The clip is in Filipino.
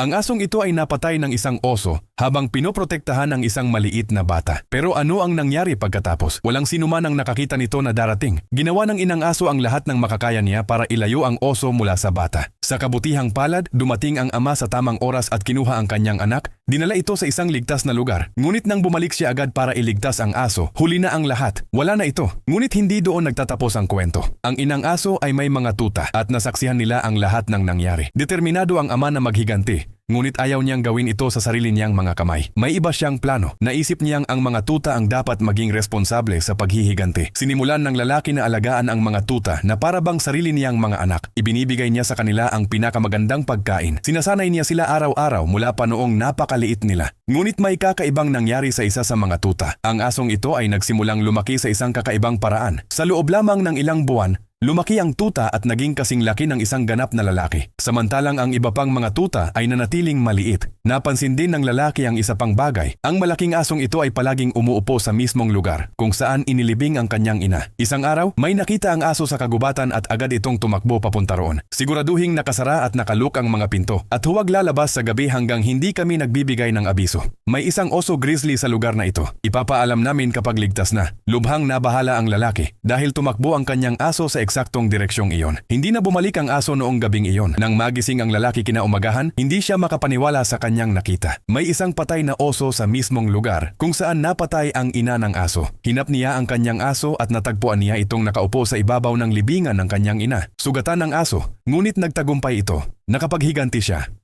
Ang asong ito ay napatay ng isang oso habang pinoprotektahan ng isang maliit na bata. Pero ano ang nangyari pagkatapos? Walang sinuman ang nakakita nito na darating. Ginawa ng inang aso ang lahat ng makakaya niya para ilayo ang oso mula sa bata. Sa kabutihang palad, dumating ang ama sa tamang oras at kinuha ang kanyang anak. Dinala ito sa isang ligtas na lugar. Ngunit nang bumalik siya agad para iligtas ang aso, huli na ang lahat. Wala na ito. Ngunit hindi doon nagtatapos ang kwento. Ang inang aso ay may mga tuta at nasaksihan nila ang lahat ng nangyari. Determinado ang ama na maghiganti. Ngunit ayaw niyang gawin ito sa sarili niyang mga kamay. May iba siyang plano. Naisip niyang ang mga tuta ang dapat maging responsable sa paghihiganti. Sinimulan ng lalaki na alagaan ang mga tuta na para bang sarili niyang mga anak. Ibinibigay niya sa kanila ang pinakamagandang pagkain. Sinasanay niya sila araw-araw mula pa noong napakaliit nila. Ngunit may kakaibang nangyari sa isa sa mga tuta. Ang asong ito ay nagsimulang lumaki sa isang kakaibang paraan. Sa loob lamang ng ilang buwan, lumaki ang tuta at naging kasing laki ng isang ganap na lalaki. Samantalang ang iba pang mga tuta ay nanatiling maliit. Napansin din ng lalaki ang isa pang bagay. Ang malaking asong ito ay palaging umuupo sa mismong lugar kung saan inilibing ang kanyang ina. Isang araw, may nakita ang aso sa kagubatan at agad itong tumakbo papunta roon. Siguraduhing nakasara at nakaluk ang mga pinto at huwag lalabas sa gabi hanggang hindi kami nagbibigay ng abiso. May isang oso grizzly sa lugar na ito. Ipapaalam namin kapag ligtas na. Lubhang nabahala ang lalaki dahil tumakbo ang kanyang aso sa eksaktong direksyong iyon. Hindi na bumalik ang aso noong gabing iyon. Nang magising ang lalaki kinaumagahan, hindi siya makapaniwala sa kanyang nakita. May isang patay na oso sa mismong lugar kung saan napatay ang ina ng aso. Hinap niya ang kanyang aso at natagpuan niya itong nakaupo sa ibabaw ng libingan ng kanyang ina. Sugatan ng aso, ngunit nagtagumpay ito. Nakapaghiganti siya.